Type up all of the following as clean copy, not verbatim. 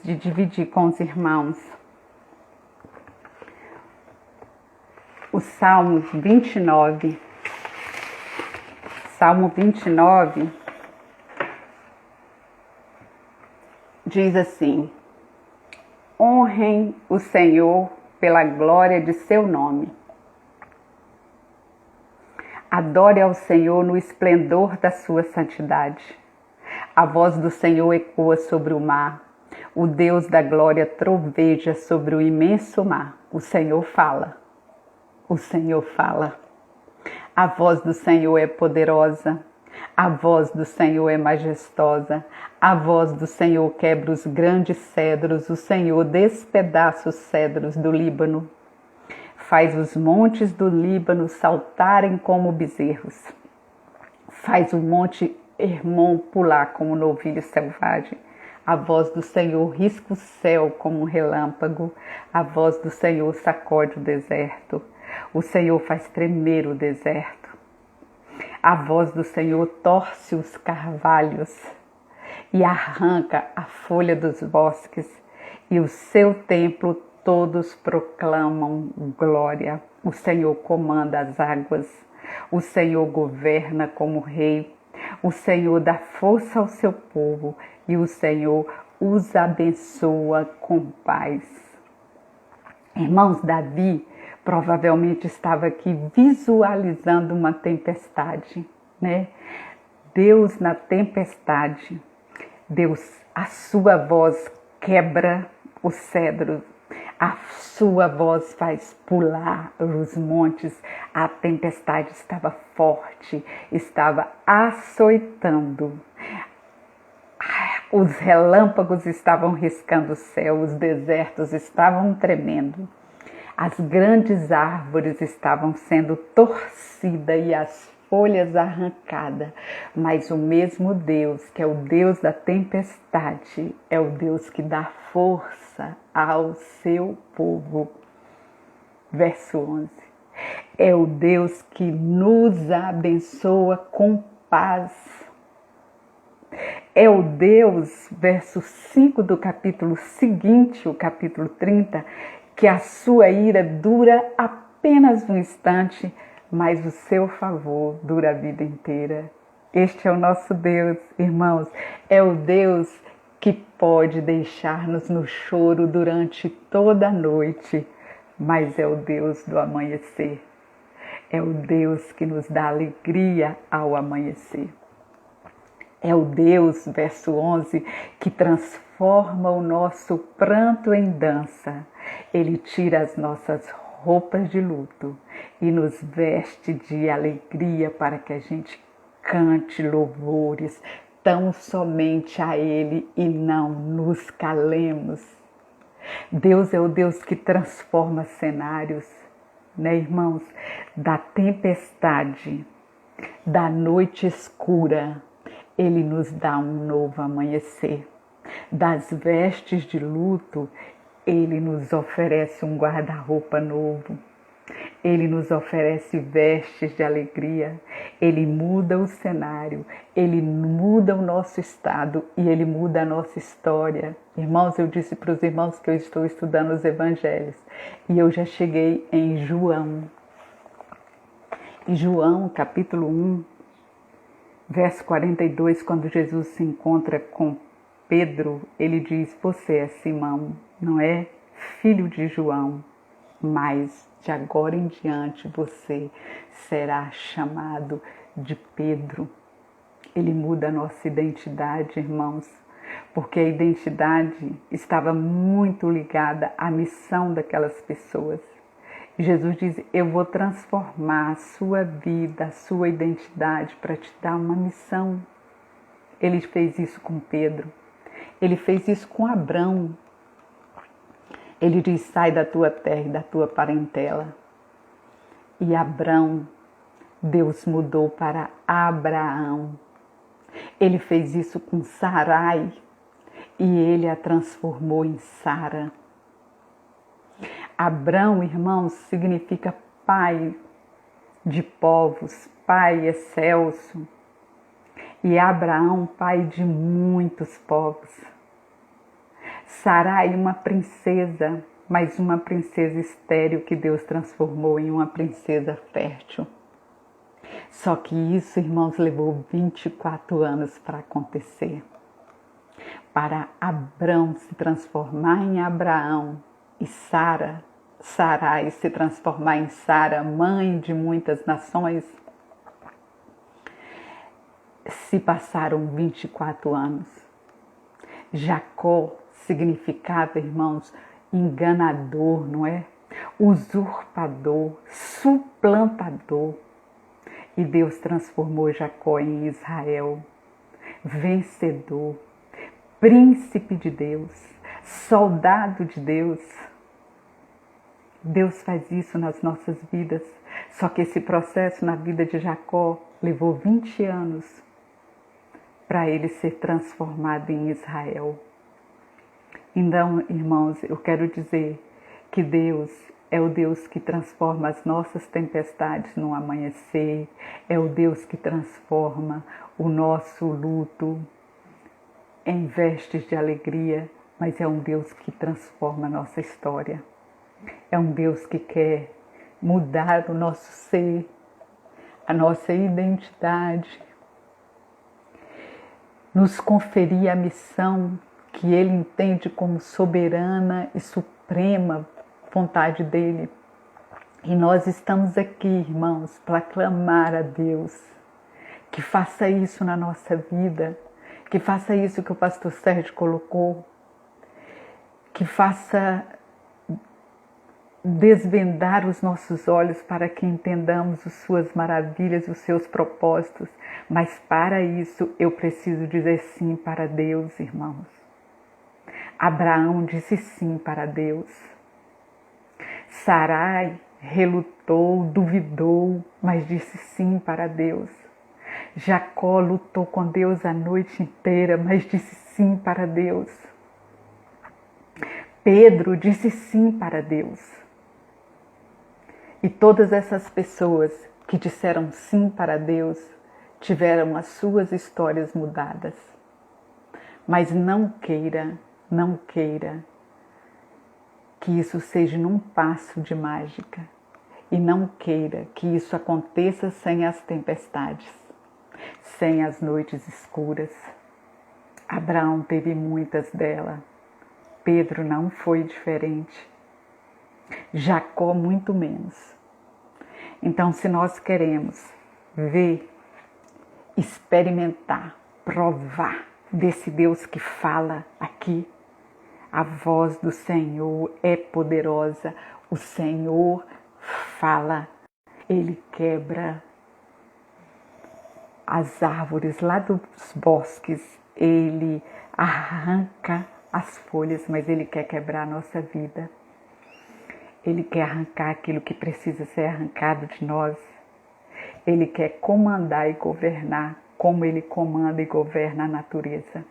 de dividir com os irmãos o Salmo 29. Salmo 29 diz assim: honrem o Senhor pela glória de seu nome. Adore ao Senhor no esplendor da sua santidade. A voz do Senhor ecoa sobre o mar. O Deus da glória troveja sobre o imenso mar. O Senhor fala. O Senhor fala. A voz do Senhor é poderosa. A voz do Senhor é majestosa. A voz do Senhor quebra os grandes cedros. O Senhor despedaça os cedros do Líbano. Faz os montes do Líbano saltarem como bezerros. Faz o monte Hermon pular como novilho selvagem. A voz do Senhor risca o céu como um relâmpago. A voz do Senhor sacode o deserto. O Senhor faz tremer o deserto. A voz do Senhor torce os carvalhos e arranca a folha dos bosques. E o seu templo todos proclamam glória. O Senhor comanda as águas. O Senhor governa como rei. O Senhor dá força ao seu povo e o Senhor os abençoa com paz. Irmãos, Davi provavelmente estava aqui visualizando uma tempestade, né? Deus na tempestade, Deus, a sua voz quebra o cedro, a sua voz faz pular os montes. A tempestade estava forte, estava açoitando. Os relâmpagos estavam riscando o céu, os desertos estavam tremendo. As grandes árvores estavam sendo torcidas e as folhas arrancadas. Mas o mesmo Deus, que é o Deus da tempestade, é o Deus que dá força ao seu povo. Verso 11. É o Deus que nos abençoa com paz. É o Deus, verso 5 do capítulo seguinte, o capítulo 30, que a sua ira dura apenas um instante, mas o seu favor dura a vida inteira. Este é o nosso Deus, irmãos. É o Deus que pode deixar-nos no choro durante toda a noite, mas é o Deus do amanhecer. É o Deus que nos dá alegria ao amanhecer. É o Deus, verso 11, que transforma o nosso pranto em dança. Ele tira as nossas roupas de luto e nos veste de alegria para que a gente cante louvores tão somente a Ele e não nos calemos. Deus é o Deus que transforma cenários, né, irmãos? Da tempestade, da noite escura, Ele nos dá um novo amanhecer. Das vestes de luto, Ele nos oferece um guarda-roupa novo. Ele nos oferece vestes de alegria. Ele muda o cenário. Ele muda o nosso estado e Ele muda a nossa história. Irmãos, eu disse para os irmãos que eu estou estudando os evangelhos e eu já cheguei em João. Em João, capítulo 1, verso 42, quando Jesus se encontra com Pedro, ele diz: você é Simão, não é? Filho de João, mas de agora em diante você será chamado de Pedro. Ele muda a nossa identidade, irmãos, porque a identidade estava muito ligada à missão daquelas pessoas. Jesus diz: eu vou transformar a sua vida, a sua identidade para te dar uma missão. Ele fez isso com Pedro. Ele fez isso com Abrão. Ele diz: sai da tua terra e da tua parentela. E Abrão, Deus mudou para Abraão. Ele fez isso com Sarai e ele a transformou em Sara. Abrão, irmãos, significa pai de povos, pai excelso. E Abraão, pai de muitos povos. Sarai, uma princesa, mas uma princesa estéril que Deus transformou em uma princesa fértil. Só que isso, irmãos, levou 24 anos para acontecer. Para Abrão se transformar em Abraão e Sarai se transformar em Sara, mãe de muitas nações, se passaram 24 anos. Jacó significava, irmãos, enganador, não é? Usurpador, suplantador. E Deus transformou Jacó em Israel, vencedor, príncipe de Deus, soldado de Deus. Deus faz isso nas nossas vidas. Só que esse processo na vida de Jacó levou 20 anos para ele ser transformado em Israel. Então, irmãos, eu quero dizer que Deus é o Deus que transforma as nossas tempestades no amanhecer, é o Deus que transforma o nosso luto em vestes de alegria, mas é um Deus que transforma a nossa história. É um Deus que quer mudar o nosso ser, a nossa identidade, nos conferir a missão que Ele entende como soberana e suprema vontade dEle. E nós estamos aqui, irmãos, para clamar a Deus que faça isso na nossa vida, que faça isso que o pastor Sérgio colocou, que faça desvendar os nossos olhos para que entendamos as suas maravilhas, os seus propósitos. Mas para isso eu preciso dizer sim para Deus, irmãos. Abraão disse sim para Deus. Sarai relutou, duvidou, mas disse sim para Deus. Jacó lutou com Deus a noite inteira, mas disse sim para Deus. Pedro disse sim para Deus. E todas essas pessoas que disseram sim para Deus tiveram as suas histórias mudadas. Mas não queira que isso seja num passo de mágica. E não queira que isso aconteça sem as tempestades, sem as noites escuras. Abraão teve muitas delas. Pedro não foi diferente. Jacó muito menos. Então, se nós queremos ver, experimentar, provar desse Deus que fala aqui, a voz do Senhor é poderosa, o Senhor fala, Ele quebra as árvores lá dos bosques, Ele arranca as folhas, mas Ele quer quebrar a nossa vida. Ele quer arrancar aquilo que precisa ser arrancado de nós. Ele quer comandar e governar como Ele comanda e governa a natureza.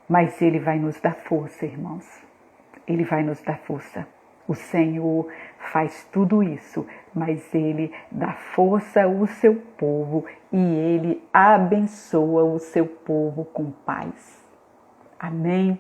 Mas Ele vai nos dar força, irmãos. Ele vai nos dar força. O Senhor faz tudo isso, mas Ele dá força ao seu povo e Ele abençoa o seu povo com paz. Amém?